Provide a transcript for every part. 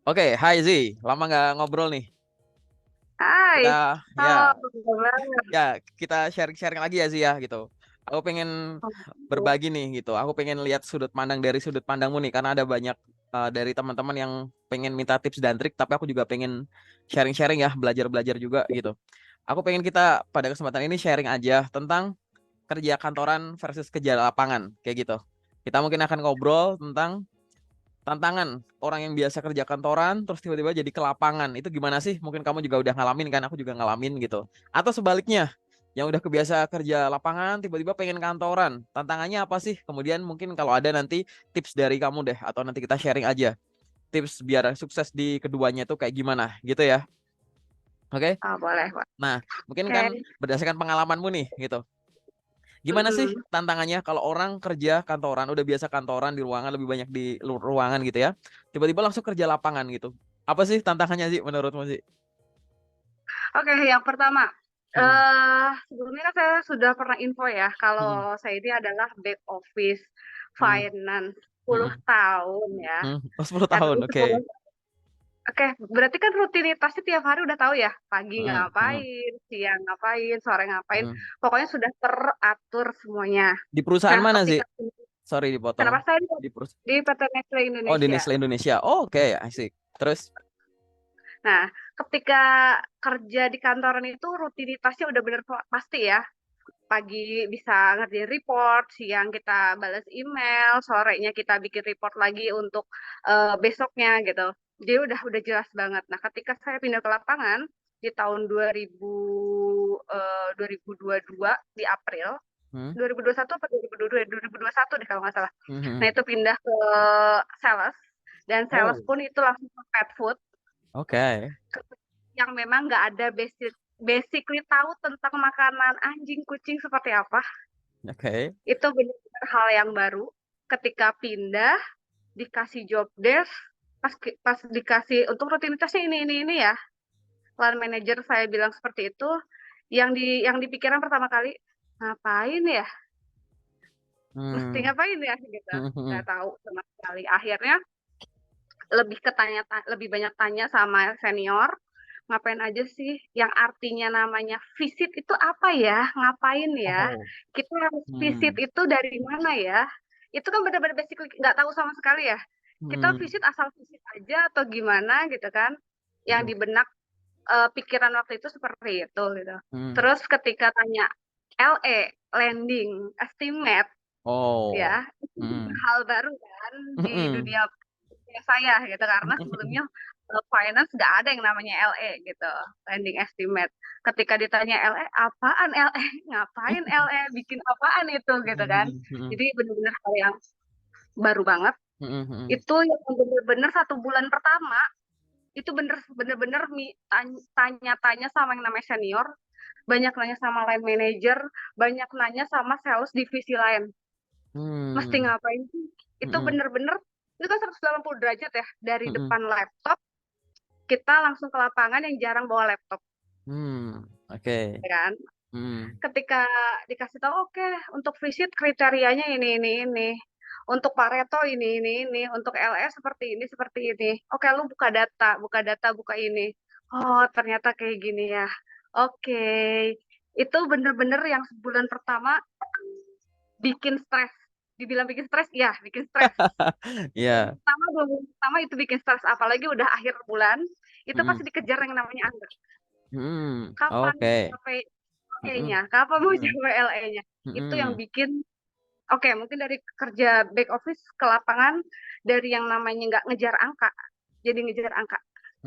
Oke, hai Zi, lama nggak ngobrol nih. Hai, Kita ya halo, kabar? ya kita sharing-sharing lagi ya Zi ya gitu. Aku pengen berbagi nih gitu. Aku pengen lihat sudut pandang dari sudut pandangmu nih karena ada banyak dari teman-teman yang pengen minta tips dan trik, tapi aku juga pengen sharing-sharing ya, belajar-belajar juga gitu. Aku pengen kita pada kesempatan ini sharing aja tentang kerja kantoran versus kerja lapangan kayak gitu. Kita mungkin akan ngobrol tentang tantangan orang yang biasa kerja kantoran terus tiba-tiba jadi ke lapangan itu gimana sih? Mungkin kamu juga udah ngalamin kan, aku juga ngalamin gitu. Atau sebaliknya, yang udah kebiasa kerja lapangan tiba-tiba pengen kantoran. Tantangannya apa sih? Kemudian mungkin kalau ada nanti tips dari kamu deh atau nanti kita sharing aja tips biar sukses di keduanya itu kayak gimana gitu ya. Oke? Oh, boleh, Pak. Nah, mungkin kan Oke. berdasarkan pengalamanmu nih gitu. Gimana sih Mm-mm. tantangannya kalau orang kerja kantoran, udah biasa kantoran di ruangan lebih banyak di ruangan gitu ya. Tiba-tiba langsung kerja lapangan gitu. Apa sih tantangannya sih menurutmu sih? Oke, yang pertama, Hmm, sebelumnya kan saya sudah pernah info ya, hmm, kalau saya ini adalah back office hmm, finance 10 hmm, tahun ya. hmm. Oh, 10 tahun, Artinya oke. 10. Oke, berarti kan rutinitasnya tiap hari udah tahu ya, pagi Hmm, hmm, ngapain, siang ngapain, sore ngapain, hmm. pokoknya sudah teratur semuanya. Di perusahaan Nah, mana sih? ketika Sorry dipotong. kenapa saya Di perus di PT Nestle Oh, di Indonesia? Nestle Indonesia. Oh, oke, asik. Terus? Nah, ketika kerja di kantoran itu rutinitasnya udah bener pasti ya. Pagi bisa ngerjain report, siang kita balas email, sorenya kita bikin report lagi untuk besoknya gitu. Jadi udah jelas banget. Nah, ketika saya pindah ke lapangan di tahun 2022 di April, Hmm, 2021 apa 2022 ya? 2021 deh kalau nggak salah. hmm, Nah, hmm. itu pindah ke sales dan sales Oh, pun itu langsung ke pet food oke. yang memang nggak ada basically tahu tentang makanan anjing kucing seperti apa. Oke. Itu benar-benar hal yang baru. Ketika pindah dikasih job desk, pas dikasih untuk rutinitasnya ini ya, line manager saya bilang seperti itu, yang dipikiran pertama kali, ngapain ya, mesti Hmm, ngapain ya gitu, hmm, hmm, nggak tahu sama sekali. Akhirnya lebih banyak tanya sama senior, ngapain aja sih, yang artinya namanya visit itu apa ya, ngapain ya, Oh. kita harus visit Hmm, itu dari mana ya, itu kan benar-benar basic, nggak tahu sama sekali ya, kita hmm, visit asal visit aja atau gimana gitu kan, yang hmm, di benak pikiran waktu itu seperti itu gitu. hmm. Terus ketika tanya LE, landing estimate, Oh. ya itu juga Hmm. hal baru kan di Mm-mm. dunia saya gitu, karena sebelumnya finance nggak ada yang namanya LE gitu, landing estimate. Ketika ditanya LE, apaan LE? Ngapain LE? Bikin apaan itu gitu kan? Jadi benar-benar hal yang baru banget. Itu yang benar-benar 1 bulan pertama itu bener-bener tanya-tanya sama yang namanya senior, banyak nanya sama line manager, banyak nanya sama sales divisi lain. Mesti ngapain sih? Itu bener-bener itu kan 180 derajat ya, dari depan laptop kita langsung ke lapangan yang jarang bawa laptop, Oke. ya kan? Hmm, Ketika dikasih tahu, oke, untuk visit kriterianya ini. Untuk Pareto ini. Untuk LS seperti ini. Oke, lu buka ini. Oh, ternyata kayak gini ya. Oke. Itu bener-bener yang sebulan pertama bikin stres. Dibilang bikin stres, ya bikin stres. ya. Pertama, 2 bulan pertama itu bikin stres. Apalagi udah akhir bulan, itu pasti Hmm, dikejar yang namanya angka. Kapan oke. capai Hmm, LE-nya? Kapan mau hmm, capai LE-nya? Itu yang hmm, bikin, oke, mungkin dari kerja back office ke lapangan, dari yang namanya nggak ngejar angka, jadi ngejar angka.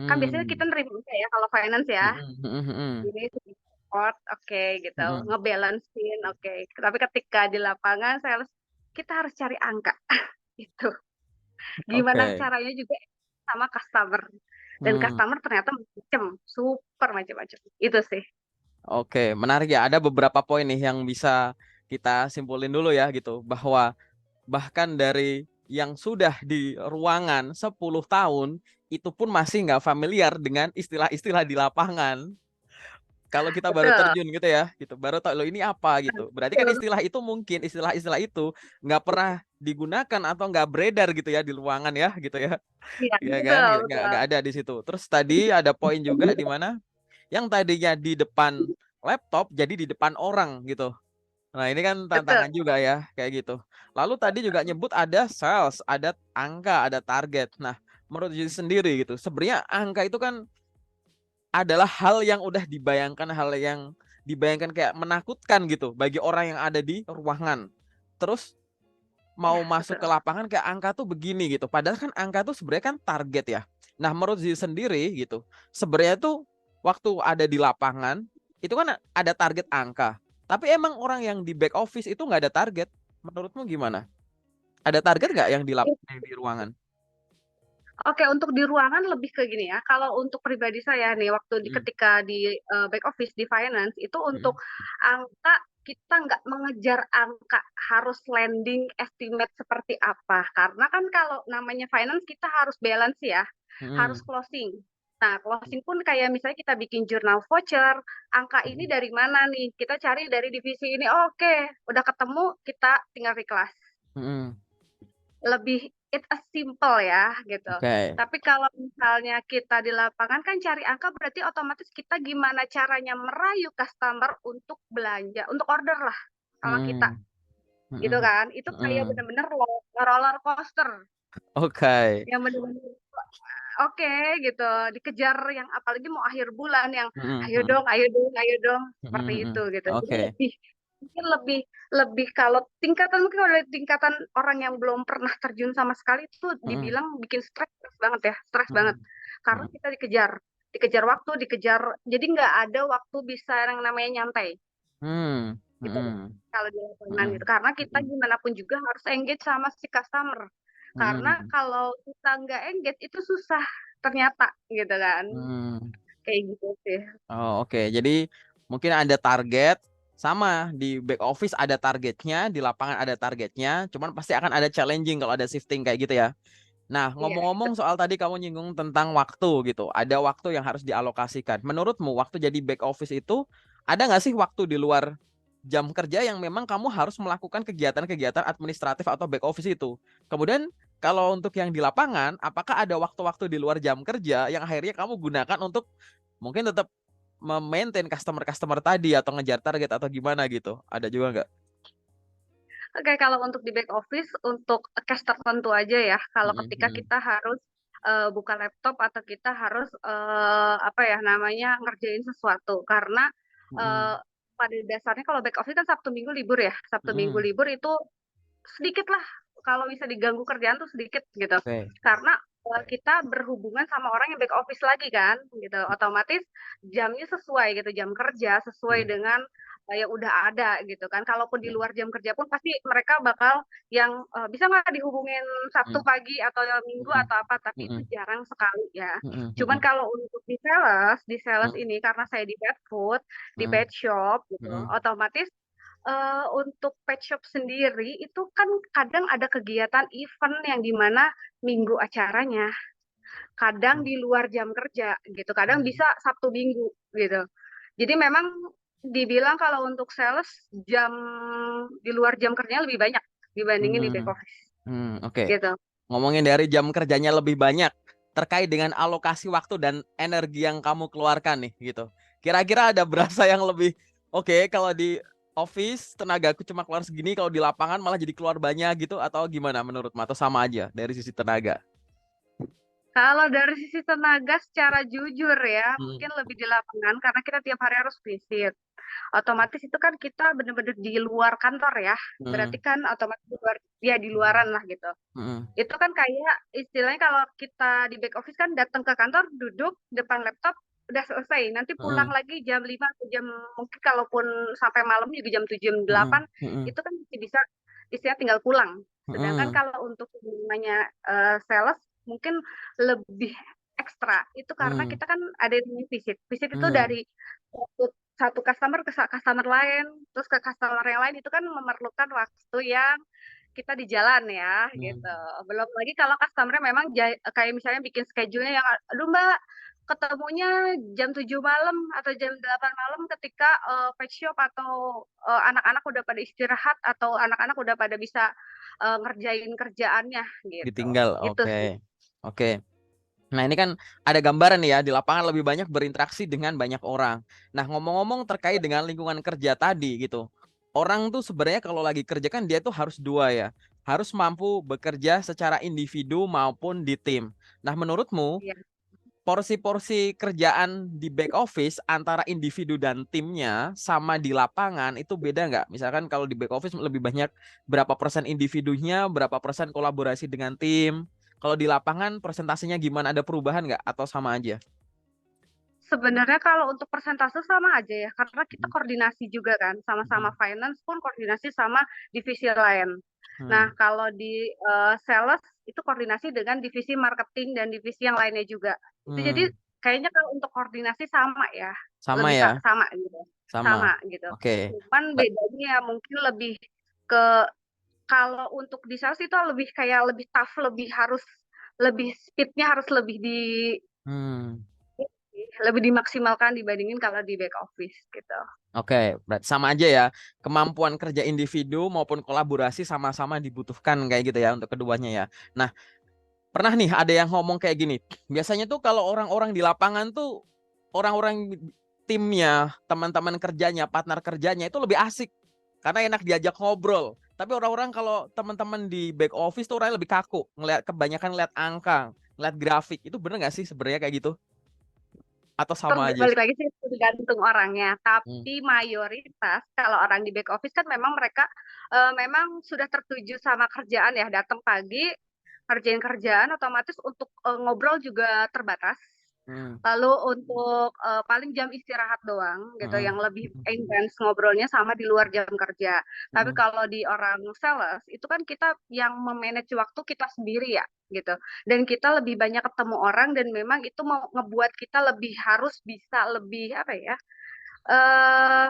Kan biasanya kita hmm, nerima angka ya, kalau finance ya. hmm, Ini support, oke gitu. hmm. Ngebalancein, oke. Tapi ketika di lapangan, kita harus cari angka. Itu. Gimana Oke. caranya juga sama customer. Dan Hmm, customer ternyata macam, super macam-macam. Itu sih. oke. Menarik ya. Ada beberapa poin nih yang bisa kita simpulin dulu ya gitu. Bahwa bahkan dari yang sudah di ruangan 10 tahun itu pun masih nggak familiar dengan istilah-istilah di lapangan. Kalau kita baru Betul. terjun gitu ya, gitu baru tahu lo ini apa gitu. Berarti kan Betul. istilah itu mungkin istilah-istilah itu nggak pernah digunakan atau nggak beredar gitu ya di ruangan ya gitu ya. Iya, Ya kan, betul, betul. nggak ada di situ. Terus tadi ada poin juga di mana yang tadinya di depan laptop jadi di depan orang gitu. Nah, ini kan Betul. tantangan juga ya, kayak gitu. Lalu tadi juga nyebut ada sales, ada angka, ada target. Nah, menurut diri sendiri gitu, sebenarnya angka itu kan adalah hal yang udah dibayangkan, hal yang dibayangkan kayak menakutkan gitu bagi orang yang ada di ruangan. Terus Iya, mau masuk ke betul. lapangan kayak angka tuh begini gitu. Padahal kan angka tuh sebenarnya kan target ya. Nah, menurut diri sendiri gitu, sebenarnya tuh waktu ada di lapangan itu kan ada target angka. Tapi emang orang yang di back office itu nggak ada target. Menurutmu gimana? Ada target nggak yang yang di ruangan? Oke, untuk di ruangan lebih ke gini ya, kalau untuk pribadi saya nih, waktu Mm, ketika di back office, di finance, itu mm, untuk angka, kita nggak mengejar angka harus landing estimate seperti apa. Karena kan kalau namanya finance, kita harus balance ya, harus mm, closing. Nah, closing pun kayak misalnya kita bikin jurnal voucher, angka ini mm, dari mana nih? Kita cari dari divisi ini, oh, oke, udah ketemu, kita tinggal kelas. mm. Lebih it as simple ya gitu. Oke. Tapi kalau misalnya kita di lapangan kan cari angka berarti otomatis kita gimana caranya merayu customer untuk belanja, untuk order lah sama kita Mm, gitu mm, kan. Itu kayak mm. bener-bener roller coaster Oke. yang bener-bener oke gitu, dikejar yang apalagi mau akhir bulan yang Mm, ayo mm, dong, ayo dong, ayo dong seperti mm, itu mm. gitu. Jadi Oke. lebih mungkin lebih lebih kalau tingkatan mungkin kalau tingkatan orang yang belum pernah terjun sama sekali itu Mm, dibilang bikin stres banget ya, stres banget. mm, Karena mm, kita dikejar, dikejar waktu, dikejar, jadi nggak ada waktu bisa yang namanya nyantai mm, gitu mm, kalau di lapangan gitu. mm, Karena kita mm, gimana pun juga harus engage sama si customer. Karena mm, kalau kita nggak engage itu susah ternyata gitu kan. mm. Kayak gitu sih. Oh, oke. Jadi mungkin ada target sama di back office ada targetnya, di lapangan ada targetnya, cuman pasti akan ada challenging kalau ada shifting kayak gitu ya. Nah, Iya, ngomong-ngomong soal tadi kamu nyinggung tentang waktu gitu, ada waktu yang harus dialokasikan. Menurutmu waktu jadi back office itu ada nggak sih waktu di luar jam kerja yang memang kamu harus melakukan kegiatan-kegiatan administratif atau back office itu? Kemudian kalau untuk yang di lapangan, apakah ada waktu-waktu di luar jam kerja yang akhirnya kamu gunakan untuk mungkin tetap memaintain customer-customer tadi atau ngejar target atau gimana gitu? Ada juga nggak? oke, kalau untuk di back office, untuk case tertentu aja ya. Kalau Mm, ketika mm, kita harus buka laptop atau kita harus apa ya namanya ngerjain sesuatu. Karena eh, mm, pada dasarnya kalau back office kan Sabtu Minggu libur ya. Sabtu Minggu mm. libur itu sedikit lah kalau bisa diganggu kerjaan tuh sedikit gitu. Oke. Karena kita berhubungan sama orang yang back office lagi kan, gitu. Otomatis jamnya sesuai gitu, jam kerja sesuai Mm, dengan yang udah ada gitu kan. Kalaupun di mm, luar jam kerja pun pasti mereka bakal yang bisa nggak dihubungin Sabtu mm, pagi atau Minggu mm, atau apa, tapi itu mm, jarang sekali ya. mm, Cuman mm, kalau untuk di sales mm, ini karena saya di pet food, di mm, pet shop gitu, mm, otomatis untuk pet shop sendiri itu kan kadang ada kegiatan event yang di mana minggu acaranya, kadang mm. di luar jam kerja gitu, kadang bisa Sabtu Minggu gitu. Jadi memang dibilang kalau untuk sales jam di luar jam kerjanya lebih banyak dibandingin di back Hmm, office oke. gitu. Ngomongin dari jam kerjanya lebih banyak terkait dengan alokasi waktu dan energi yang kamu keluarkan nih gitu. Kira-kira ada berasa yang lebih oke kalau di office tenagaku cuma keluar segini, kalau di lapangan malah jadi keluar banyak gitu atau gimana menurutmu atau sama aja dari sisi tenaga? Kalau dari sisi tenaga secara jujur ya, Hmm, mungkin lebih di lapangan karena kita tiap hari harus visit. Otomatis itu kan kita benar-benar di luar kantor ya. Berarti hmm, kan otomatis di luar, ya di luaran lah gitu. hmm, Itu kan kayak istilahnya kalau kita di back office kan datang ke kantor, duduk depan laptop, udah selesai. Nanti pulang hmm, lagi jam 5 atau jam mungkin kalaupun sampai malam juga jam 7 jam hmm, 8 hmm, itu kan masih bisa istilah tinggal pulang. Sedangkan hmm, kalau untuk yang namanya sales mungkin lebih ekstra. Itu karena hmm, kita kan ada yang namanya visit. Visit itu hmm, dari satu, satu customer ke customer lain, terus ke customer yang lain itu kan memerlukan waktu yang kita di jalan ya hmm, gitu. Belum lagi kalau customer memang kayak misalnya bikin schedule-nya yang aduh Mbak ketemunya jam 7 malam atau jam 8 malam ketika pet shop atau anak-anak udah pada istirahat atau anak-anak udah pada bisa ngerjain kerjaannya gitu. Ditinggal. Itu Oke. sih. Oke. Nah, ini kan ada gambaran nih ya, di lapangan lebih banyak berinteraksi dengan banyak orang. Nah, ngomong-ngomong terkait dengan lingkungan kerja tadi gitu. Orang tuh sebenarnya kalau lagi kerja kan dia tuh harus dua ya. Harus mampu bekerja secara individu maupun di tim. Nah, menurutmu Iya. porsi-porsi kerjaan di back office antara individu dan timnya sama di lapangan itu beda nggak? Misalkan kalau di back office lebih banyak berapa persen individunya, berapa persen kolaborasi dengan tim. Kalau di lapangan presentasinya gimana? Ada perubahan nggak atau sama aja? Sebenarnya kalau untuk persentase sama aja ya, karena kita koordinasi juga kan, sama-sama Hmm. finance pun koordinasi sama divisi lain. Nah, Hmm. kalau di sales itu koordinasi dengan divisi marketing dan divisi yang lainnya juga. Itu jadi Hmm. kayaknya kalau untuk koordinasi sama ya, Sama lebih ya, sama gitu. sama. Sama gitu. Oke. Cuman bedanya ya mungkin lebih ke kalau untuk di sales itu lebih kayak lebih tough, lebih harus lebih speednya harus Hmm. lebih dimaksimalkan dibandingin kalau di back office gitu. Oke, berarti sama aja ya. Kemampuan kerja individu maupun kolaborasi sama-sama dibutuhkan kayak gitu ya untuk keduanya ya. Nah, pernah nih ada yang ngomong kayak gini. Biasanya tuh kalau orang-orang di lapangan tuh orang-orang timnya, teman-teman kerjanya, partner kerjanya itu lebih asik karena enak diajak ngobrol. Tapi orang-orang kalau teman-teman di back office tuh orangnya lebih kaku, ngelihat kebanyakan ngeliat angka, ngeliat grafik. Itu bener nggak sih sebenarnya kayak gitu? Atau sama aja? Balik lagi sih tergantung orangnya, Hmm. tapi mayoritas kalau orang di back office kan memang mereka memang sudah tertuju sama kerjaan ya, datang pagi, kerjain kerjaan otomatis untuk ngobrol juga terbatas. Hmm. Lalu untuk paling jam istirahat doang gitu Hmm. yang lebih intens ngobrolnya sama di luar jam kerja. Tapi Hmm. kalau di orang sales itu kan kita yang memanage waktu kita sendiri ya gitu. Dan kita lebih banyak ketemu orang dan memang itu mau ngebuat kita lebih harus bisa lebih apa ya? eh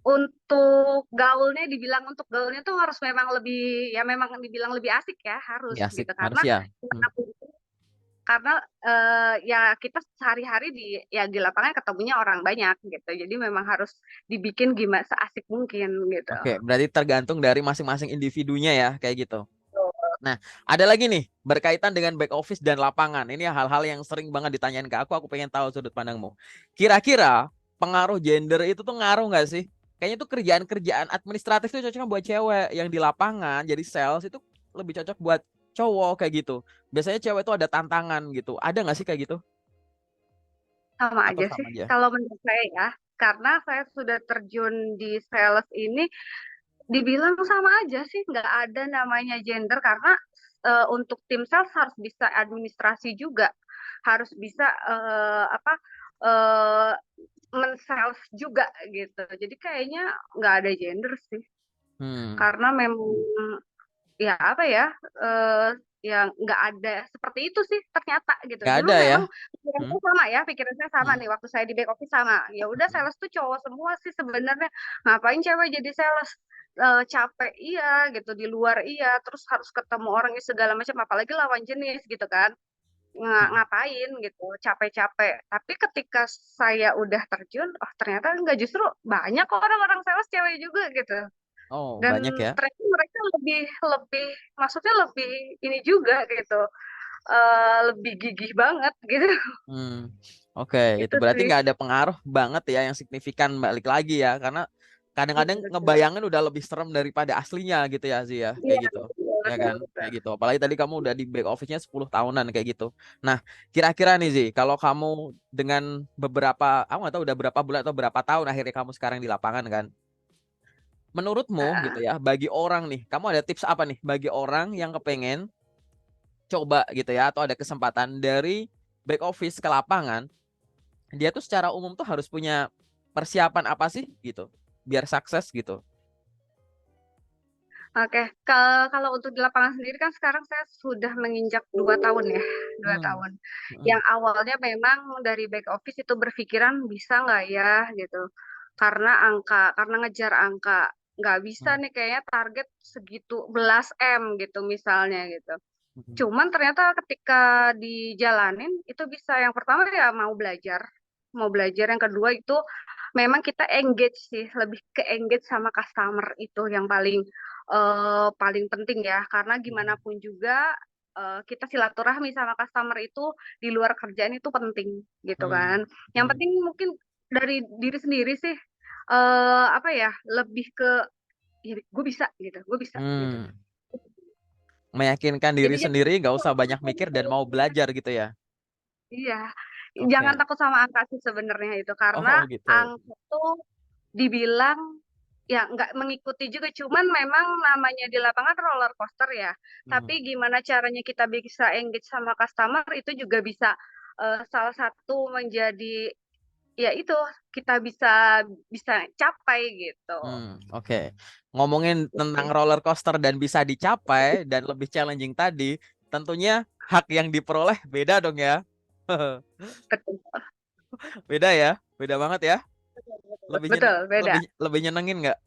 untuk gaulnya tuh harus memang lebih ya memang dibilang lebih asik ya harus Ya asik gitu harus karena ya. Hmm. karena ya kita sehari-hari di lapangan ketemunya orang banyak gitu. Jadi memang harus dibikin gimana seasik mungkin gitu. Oke, berarti tergantung dari masing-masing individunya ya, kayak gitu. Nah, ada lagi nih berkaitan dengan back office dan lapangan. Ini hal-hal yang sering banget ditanyain ke aku pengen tahu sudut pandangmu. Kira-kira pengaruh gender itu tuh ngaruh nggak sih? Kayaknya tuh kerjaan-kerjaan administratif tuh cocoknya buat cewek, yang di lapangan jadi sales itu lebih cocok buat cowok kayak gitu. Biasanya cewek itu ada tantangan gitu. Ada nggak sih kayak gitu? Sama Atau aja sih sama aja? kalau menurut saya ya. Karena saya sudah terjun di sales ini dibilang sama aja sih nggak ada namanya gender karena untuk tim sales harus bisa administrasi juga. Harus bisa apa eh men-sales juga gitu. Jadi kayaknya nggak ada gender sih. Hmm, Karena memang ya apa ya eh yang nggak ada seperti itu sih ternyata gitu nggak dulu ada ya? memang pikiran Hmm, saya sama ya pikiran saya sama hmm, nih waktu saya di back office sama ya udah hmm, sales tuh cowok semua sih sebenarnya ngapain cewek jadi sales. Capek iya gitu di luar iya terus harus ketemu orangnya segala macam apalagi lawan jenis gitu kan hmm. ngapain gitu capek-capek tapi ketika saya udah terjun oh ternyata enggak justru banyak kok orang-orang sales cewek juga gitu Oh, dan banyak ya. ternyata mereka lebih lebih maksudnya lebih ini juga gitu lebih gigih banget gitu Hmm. Oke, itu itu berarti sih. nggak ada pengaruh banget ya yang signifikan balik lagi ya, karena kadang-kadang Betul, betul. ngebayangin udah lebih serem daripada aslinya gitu ya Zia, kayak Iya gitu. betul, Ya betul, kan, betul. kayak gitu. Apalagi tadi kamu udah di back office-nya 10 tahunan kayak gitu. Nah, kira-kira nih Zi, kalau kamu dengan beberapa, aku nggak tahu udah berapa bulan atau berapa tahun akhirnya kamu sekarang di lapangan kan. Menurutmu gitu Heeh. ya, bagi orang nih, kamu ada tips apa nih bagi orang yang kepengen coba gitu ya, atau ada kesempatan dari back office ke lapangan, dia tuh secara umum tuh harus punya persiapan apa sih gitu biar sukses gitu. Oke, kalau untuk di lapangan sendiri kan sekarang saya sudah menginjak 2 tahun ya, dua Hmm. tahun. Hmm. Yang awalnya memang dari back office itu berpikiran bisa nggak ya gitu, karena ngejar angka, nggak bisa Hmm. nih kayaknya target segitu belas M gitu misalnya gitu. Mhm. Cuman ternyata ketika dijalanin itu bisa yang pertama ya mau belajar. Yang kedua itu memang kita engage sih, lebih ke engage sama customer itu yang paling penting ya. Karena gimana Mhm. pun juga kita silaturahmi sama customer itu di luar kerjaan itu penting gitu Hmm. kan. Yang Hmm. penting mungkin dari diri sendiri sih apa ya lebih ke ya, gue bisa gitu, gue bisa gitu. Hmm. Meyakinkan diri Jadi sendiri, nggak usah banyak jangan mikir dan mau belajar gitu ya. iya, jangan Oke. takut sama angka sih sebenarnya itu karena Oh gitu. angka tuh dibilang ya nggak mengikuti juga, cuman memang namanya di lapangan roller coaster ya. Tapi Hmm. gimana caranya kita bisa engage sama customer itu juga bisa salah satu menjadi ya itu kita bisa bisa capai gitu. Oke. Ngomongin tentang roller coaster dan bisa dicapai dan lebih challenging tadi, tentunya hak yang diperoleh beda dong ya. Betul, Beda ya, beda banget ya. betul, beda. Lebih nyenengin nggak?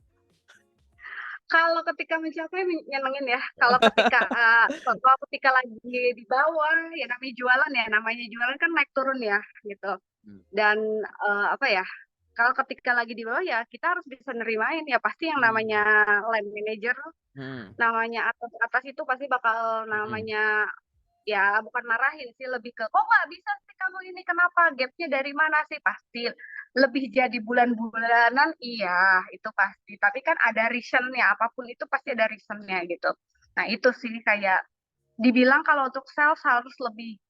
Kalau ketika mencapai nyenengin ya. Kalau ketika lagi di bawah ya namanya jualan kan naik turun ya gitu. Hmm. Dan apa ya? Kalau ketika lagi di bawah ya kita harus bisa nerimain ya pasti yang namanya Hmm. line manager, Hmm. namanya atas itu pasti bakal Hmm. namanya ya bukan marahin sih lebih ke kok nggak bisa sih kamu ini kenapa gapnya dari mana sih pasti lebih jadi bulan-bulanan iya itu pasti tapi kan ada reasonnya apapun itu pasti ada reasonnya gitu. Nah itu sih kayak dibilang kalau untuk sales harus lebih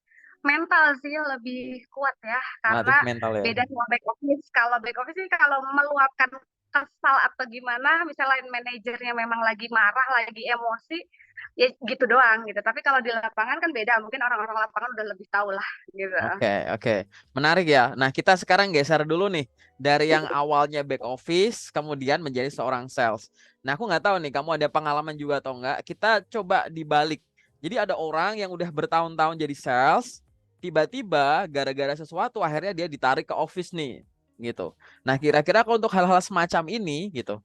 mental sih lebih kuat ya karena Latih mental ya. beda sama back office. Kalau back office sih kalau meluapkan kesal atau gimana misalnya line manajernya memang lagi marah lagi emosi ya gitu doang gitu tapi kalau di lapangan kan beda mungkin orang-orang lapangan udah lebih tahu lah gitu. Oke, oke. Menarik ya. Nah, kita sekarang geser dulu nih. Dari yang awalnya back office, kemudian menjadi seorang sales. Nah, aku nggak tahu nih, kamu ada pengalaman juga atau enggak. Kita coba dibalik. Jadi ada orang yang udah bertahun-tahun jadi sales, tiba-tiba gara-gara sesuatu akhirnya dia ditarik ke office nih, gitu. Nah, kira-kira kalau untuk hal-hal semacam ini, gitu,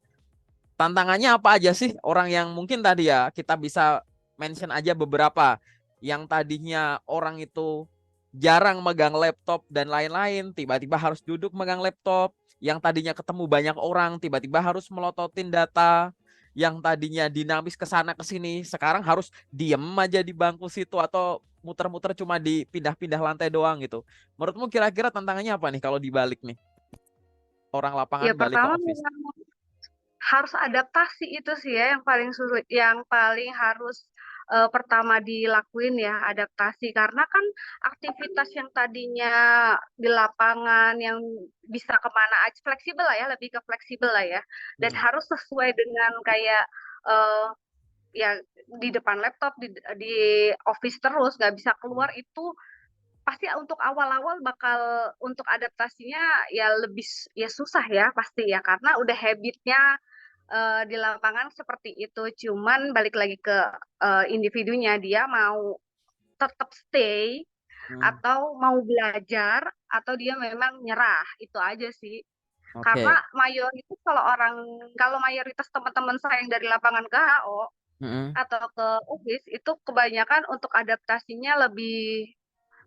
tantangannya apa aja sih orang yang mungkin tadi ya kita bisa mention aja beberapa yang tadinya orang itu jarang megang laptop dan lain-lain tiba-tiba harus duduk megang laptop, yang tadinya ketemu banyak orang tiba-tiba harus melototin data, yang tadinya dinamis ke sana ke sini sekarang harus diem aja di bangku situ atau muter-muter cuma di pindah-pindah lantai doang gitu. Menurutmu kira-kira tantangannya apa nih kalau dibalik nih, orang lapangan Ya balik ke pertama office? memang harus adaptasi itu sih ya yang paling sulit yang paling harus pertama dilakuin ya adaptasi karena kan aktivitas yang tadinya di lapangan yang bisa kemana aja fleksibel lah ya lebih ke fleksibel lah ya dan Hmm. harus sesuai dengan kayak eh, ya di depan laptop di office terus nggak bisa keluar itu pasti untuk awal-awal bakal untuk adaptasinya ya lebih ya susah ya pasti ya karena udah habitnya di lapangan seperti itu. Cuman balik lagi ke individunya dia mau tetap stay Hmm. atau mau belajar atau dia memang nyerah itu aja sih. Karena Oke. kalau mayoritas teman-teman saya yang dari lapangan ke HO Mm-mm. atau ke office itu kebanyakan untuk adaptasinya lebih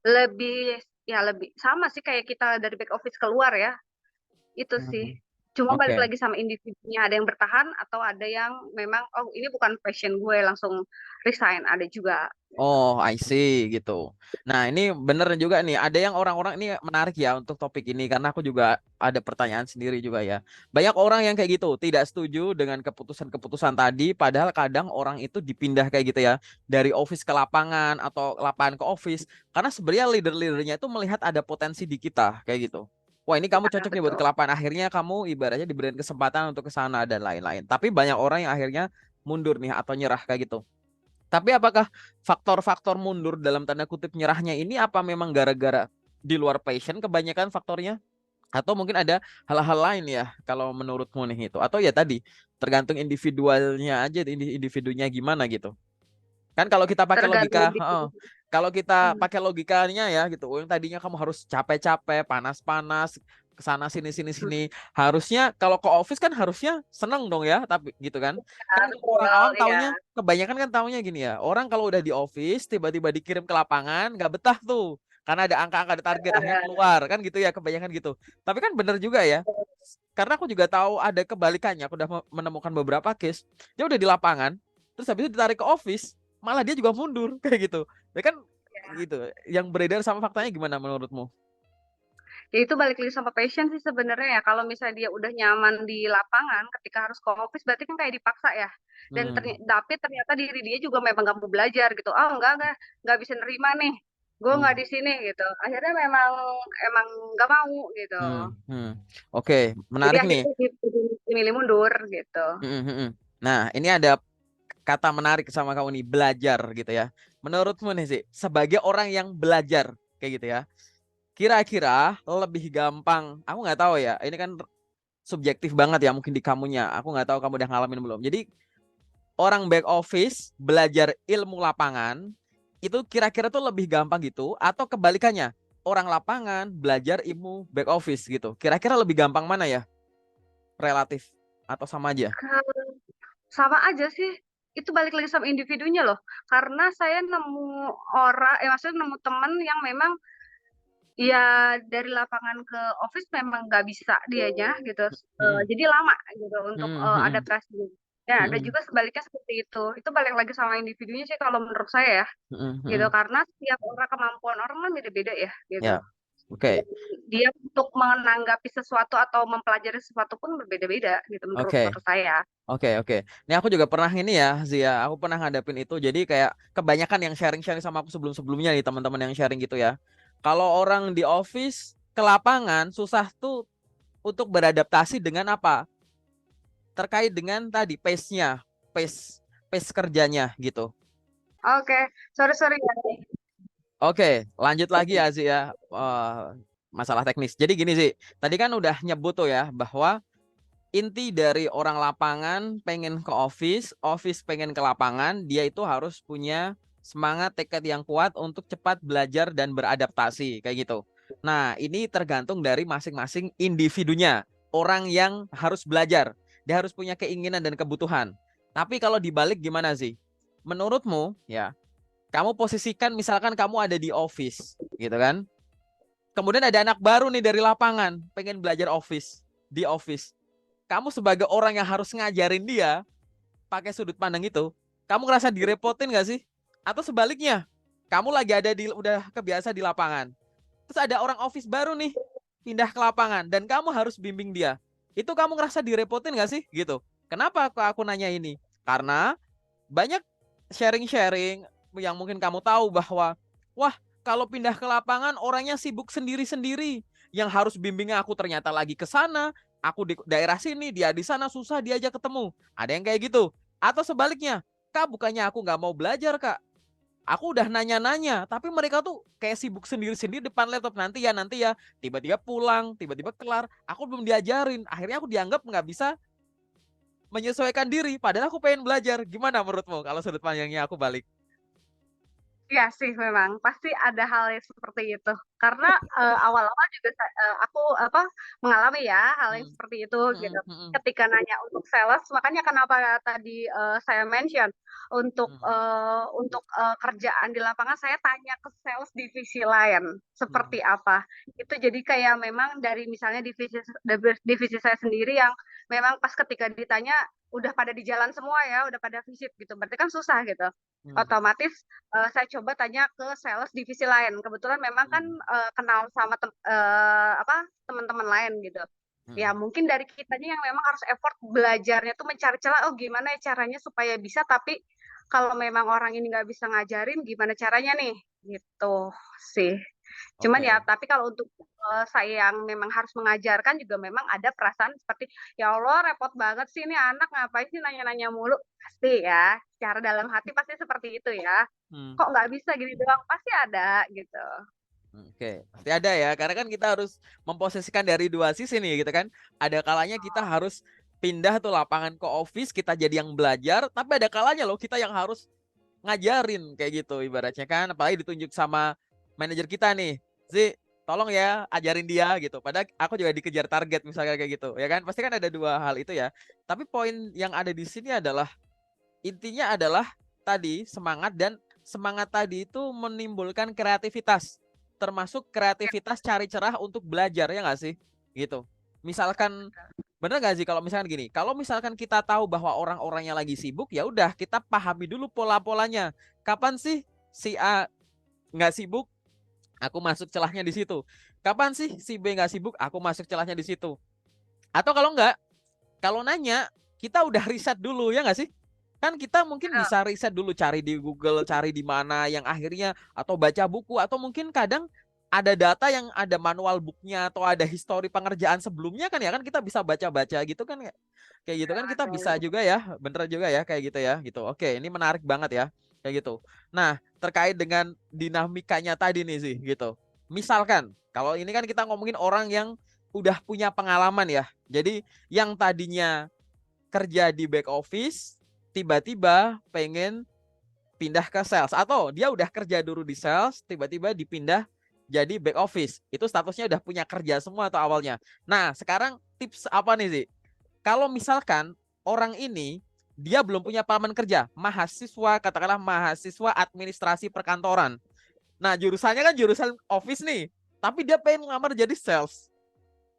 lebih ya lebih sama sih kayak kita dari back office keluar ya. Itu sih. Mhm. Cuma balik Oke. lagi sama individunya, ada yang bertahan atau ada yang memang oh ini bukan passion gue langsung resign, ada juga. Oh, I see gitu. Nah, ini bener juga nih. Ada yang orang-orang ini menarik ya untuk topik ini karena aku juga ada pertanyaan sendiri juga ya. Banyak orang yang kayak gitu, tidak setuju dengan keputusan-keputusan tadi, padahal kadang orang itu dipindah kayak gitu ya, dari office ke lapangan atau lapangan ke office karena sebenarnya leader-leadernya itu melihat ada potensi di kita kayak gitu. Wah, ini kamu Ya, cocok nih buat ke betul. lapangan. Akhirnya kamu ibaratnya diberikan kesempatan untuk ke sana dan lain-lain. Tapi banyak orang yang akhirnya mundur nih atau nyerah kayak gitu. Tapi apakah faktor-faktor mundur dalam tanda kutip nyerahnya ini apa memang gara-gara di luar passion kebanyakan faktornya? Atau mungkin ada hal-hal lain ya kalau menurutmu nih itu? Atau ya tadi tergantung individualnya aja, individunya gimana gitu. Kan kalau kita pakai Tergantung logika, individu. Kalau kita Hmm. pakai logikanya ya gitu, yang tadinya kamu harus capek-capek, panas-panas, ke sana sini sini sini. Harusnya kalau ke office kan harusnya seneng dong ya, tapi gitu kan. Ya, Kan kalau orang betul, awam iya. taunya, kebanyakan kan taunya gini ya. Orang kalau udah di office tiba-tiba dikirim ke lapangan nggak betah tuh. Karena ada angka-angka, ada target, akhirnya keluar kan gitu ya, kebanyakan gitu. Tapi kan bener juga ya. Karena aku juga tahu ada kebalikannya. Aku udah menemukan beberapa case. Dia udah di lapangan, terus habis itu ditarik ke office, malah dia juga mundur kayak gitu. Ya kan Ya. gitu. Yang beredar sama faktanya gimana menurutmu? Ya itu balik lagi sama passion sih sebenarnya ya. Kalau misalnya dia udah nyaman di lapangan, ketika harus ke office berarti kan kayak dipaksa ya. Dan Hmm. tapi ternyata diri dia juga memang gak mau belajar gitu. Oh enggak bisa nerima nih. Gue nggak Hmm. di sini gitu. Akhirnya memang emang nggak mau gitu. Hmm. Oke, Jadi menarik nih. akhirnya milih mundur gitu. Hmm. Nah, ini ada kata menarik sama kamu nih, belajar gitu ya. Menurutmu nih sih, sebagai orang yang belajar kayak gitu ya, kira-kira lebih gampang, aku nggak tahu ya, ini kan subjektif banget ya mungkin di kamunya, aku nggak tahu kamu udah ngalamin belum. Jadi orang back office belajar ilmu lapangan itu kira-kira tuh lebih gampang gitu, atau kebalikannya, orang lapangan belajar ilmu back office gitu, kira-kira lebih gampang mana ya, relatif atau sama aja? Kalau sama aja sih. Itu balik lagi sama individunya loh. Karena saya nemu maksudnya nemu temen yang memang ya dari lapangan ke office memang nggak bisa dianya gitu. Hmm. Jadi lama gitu untuk Hmm. Hmm. adaptasi. Ya, ada Hmm. juga sebaliknya seperti itu. Itu balik lagi sama individunya sih kalau menurut saya ya, Hmm. gitu. Hmm. Karena setiap orang kemampuan orang kan beda-beda ya, gitu. Ya, oke. Dan dia untuk menanggapi sesuatu atau mempelajari sesuatu pun berbeda-beda gitu Oke, menurut saya. oke. Ini aku juga pernah ini ya, Zia. Aku pernah ngadapin itu. Jadi kayak kebanyakan yang sharing-sharing sama aku sebelum-sebelumnya nih, teman-teman yang sharing gitu ya. Kalau orang di office ke lapangan susah tuh untuk beradaptasi dengan apa? Terkait dengan tadi pace-nya, pace pace kerjanya gitu. Oke, sorry sorry ya. Oke, lanjut lagi ya, Zia. Masalah teknis. Jadi gini sih, tadi kan udah nyebut tuh ya bahwa inti dari orang lapangan pengen ke office, office pengen ke lapangan, dia itu harus punya semangat tekad yang kuat untuk cepat belajar dan beradaptasi kayak gitu. Nah, ini tergantung dari masing-masing individunya. Orang yang harus belajar, dia harus punya keinginan dan kebutuhan. Tapi kalau dibalik gimana sih? Menurutmu ya, kamu posisikan misalkan kamu ada di office, gitu kan? Kemudian ada anak baru nih dari lapangan, pengen belajar office di office. Kamu sebagai orang yang harus ngajarin dia pakai sudut pandang itu, kamu ngerasa direpotin gak sih? Atau sebaliknya, kamu lagi ada di udah kebiasa di lapangan, terus ada orang office baru nih pindah ke lapangan dan kamu harus bimbing dia. Itu kamu ngerasa direpotin gak sih? Gitu. Kenapa aku nanya ini? Karena banyak sharing-sharing yang mungkin kamu tahu bahwa wah, kalau pindah ke lapangan orangnya sibuk sendiri-sendiri. Yang harus bimbingnya aku ternyata lagi ke sana, aku di daerah sini, dia di sana, susah diajak ketemu. Ada yang kayak gitu. Atau sebaliknya, Kak, bukannya aku nggak mau belajar, Kak. Aku udah nanya-nanya, tapi mereka tuh kayak sibuk sendiri-sendiri depan laptop. Nanti ya, tiba-tiba pulang, tiba-tiba kelar. Aku belum diajarin. Akhirnya aku dianggap nggak bisa menyesuaikan diri. Padahal aku pengen belajar. Gimana menurutmu kalau sudut pandangnya aku balik? Iya sih memang pasti ada hal yang seperti itu. Karena awal-awal juga aku mengalami ya hal yang Hmm. seperti itu gitu. Hmm. Hmm. Ketika nanya untuk sales, makanya kenapa tadi saya mention Hmm. kerjaan di lapangan saya tanya ke sales divisi lain Hmm. seperti apa. Itu jadi kayak memang dari misalnya divisi saya sendiri yang memang pas ketika ditanya udah pada di jalan semua ya, udah pada visit gitu. Berarti kan susah gitu. Hmm. Otomatis saya coba tanya ke sales divisi lain. Kebetulan memang kan Hmm. kenal sama teman-teman lain gitu. Ya Hmm. mungkin dari kitanya yang memang harus effort belajarnya tuh mencari celah. Oh gimana ya caranya supaya bisa. Tapi kalau memang orang ini nggak bisa ngajarin, gimana caranya nih? Gitu sih. Cuman ya, Oke. tapi kalau untuk saya yang memang harus mengajarkan juga memang ada perasaan seperti, ya Allah repot banget sih ini anak ngapain sih nanya-nanya mulu. Pasti ya, secara dalam hati pasti seperti itu ya. Hmm. Kok nggak bisa gini doang? Pasti ada gitu. Oke, pasti ada ya. Karena kan kita harus memposisikan dari dua sisi nih gitu kan. Ada kalanya kita harus pindah tuh lapangan ke office, kita jadi yang belajar, tapi ada kalanya loh kita yang harus ngajarin kayak gitu ibaratnya kan, apalagi ditunjuk sama manajer kita nih, "Zi, tolong ya ajarin dia," gitu. Padahal aku juga dikejar target misalnya kayak gitu, ya kan. Pasti kan ada 2 hal itu ya. Tapi poin yang ada di sini adalah intinya adalah tadi semangat, dan semangat tadi itu menimbulkan kreativitas. Termasuk kreativitas cari cerah untuk belajar, ya nggak sih? Gitu. Misalkan bener nggak sih kalau misalkan gini, kalau misalkan kita tahu bahwa orang-orangnya lagi sibuk, ya udah kita pahami dulu pola-polanya. Kapan sih si A nggak sibuk? Aku masuk celahnya di situ. Kapan sih si B nggak sibuk? Aku masuk celahnya di situ. Atau kalau nggak, kalau nanya, kita udah riset dulu, ya nggak sih? Kan kita mungkin bisa riset dulu, cari di Google, cari di mana yang akhirnya, atau baca buku, atau mungkin kadang ada data yang ada manual booknya atau ada histori pengerjaan sebelumnya kan, ya kan kita bisa baca-baca gitu kan, kayak gitu kan kita bisa juga ya, bener juga ya kayak gitu ya gitu. Oke, ini menarik banget ya kayak gitu. Nah, terkait dengan dinamikanya tadi nih sih gitu. Misalkan kalau ini kan kita ngomongin orang yang udah punya pengalaman ya. Jadi yang tadinya kerja di back office tiba-tiba pengen pindah ke sales, atau dia udah kerja dulu di sales tiba-tiba dipindah jadi back office. Itu statusnya udah punya kerja semua atau awalnya. Nah, sekarang tips apa nih sih? Kalau misalkan orang ini dia belum punya pengalaman kerja, mahasiswa, katakanlah mahasiswa administrasi perkantoran. Nah, jurusannya kan jurusan office nih, tapi dia pengen ngelamar jadi sales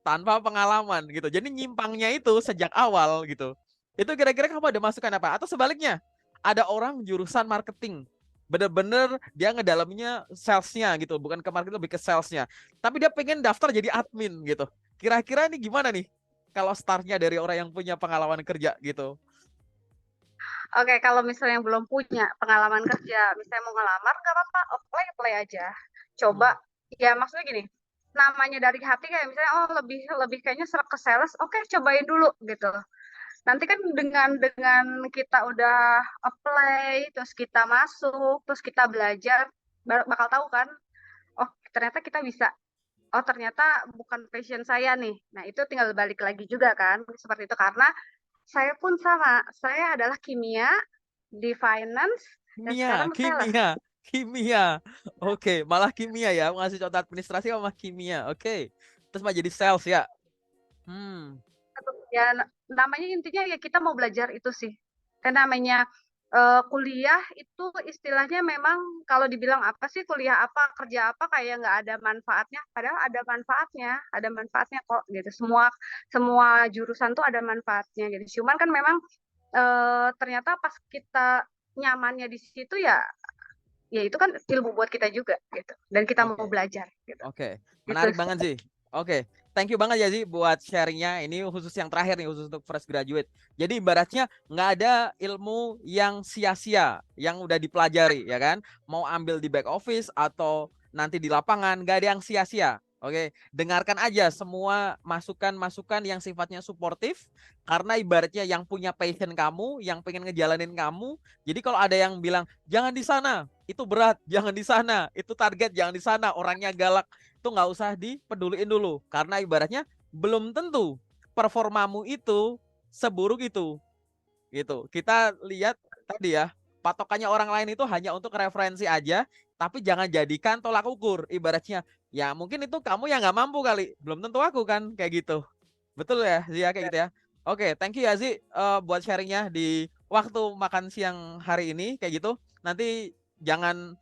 tanpa pengalaman gitu. Jadi nyimpangnya itu sejak awal gitu. Itu kira-kira kamu ada masukan apa? Atau sebaliknya, ada orang jurusan marketing, bener-bener dia ngedalaminya salesnya gitu, bukan ke marketing, lebih ke salesnya. Tapi dia pengen daftar jadi admin gitu. Kira-kira ini gimana nih? Kalau startnya dari orang yang punya pengalaman kerja gitu. Oke, kalau misalnya yang belum punya pengalaman kerja, misalnya mau ngelamar, nggak apa-apa, apply aja. Coba, ya maksudnya gini, namanya dari hati kayak misalnya, oh lebih lebih kayaknya serak ke sales, oke cobain dulu gitu. Nanti kan dengan kita udah apply, terus kita masuk, terus kita belajar, bakal tahu kan, oh ternyata kita bisa, oh ternyata bukan passion saya nih. Nah itu tinggal balik lagi juga kan, seperti itu. Karena saya pun sama, saya adalah kimia di finance dan Kimia, sekarang sales. kimia, kimia. Oke, malah kimia ya. Ngasih contoh administrasi sama kimia. Oke. Terus mau jadi sales ya. Hmm. Ya namanya intinya ya kita mau belajar itu sih. Kan namanya kuliah itu istilahnya memang kalau dibilang apa sih kuliah apa kerja apa kayak nggak ada manfaatnya. Padahal ada manfaatnya kok gitu. Semua semua jurusan tuh ada manfaatnya gitu. Cuman kan memang ternyata pas kita nyamannya di situ ya ya itu kan ilmu buat kita juga gitu dan kita mau Oke. belajar gitu Oke, gitu menarik banget sih. Oke, thank you banget ya Zi buat sharingnya. Ini khusus yang terakhir nih, khusus untuk fresh graduate. Jadi ibaratnya nggak ada ilmu yang sia-sia, yang udah dipelajari ya kan. Mau ambil di back office atau nanti di lapangan, nggak ada yang sia-sia. Oke, dengarkan aja semua masukan-masukan yang sifatnya suportif, karena ibaratnya yang punya passion kamu, yang pengen ngejalanin kamu. Jadi kalau ada yang bilang jangan di sana, itu berat, jangan di sana, itu target, jangan di sana, orangnya galak, itu nggak usah dipeduliin dulu, karena ibaratnya belum tentu performamu itu seburuk itu gitu. Kita lihat tadi ya, patokannya orang lain itu hanya untuk referensi aja, tapi jangan jadikan tolak ukur. Ibaratnya ya mungkin itu kamu yang nggak mampu kali, belum tentu aku kan kayak gitu. Betul ya Zia kayak gitu ya. Oke, thank you ya Zi buat sharingnya di waktu makan siang hari ini kayak gitu. Nanti jangan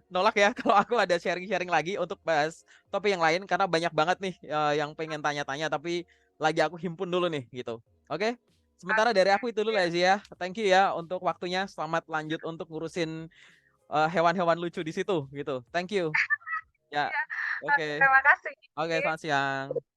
nolak ya kalau aku ada sharing-sharing lagi untuk bahas topik yang lain, karena banyak banget nih yang pengen tanya-tanya, tapi lagi aku himpun dulu nih gitu. Oke. Sementara dari aku itu dulu ya Zia. Thank you ya untuk waktunya. Selamat lanjut untuk ngurusin hewan-hewan lucu di situ gitu. Thank you. Ya. Oke. terima kasih. Oke, selamat siang.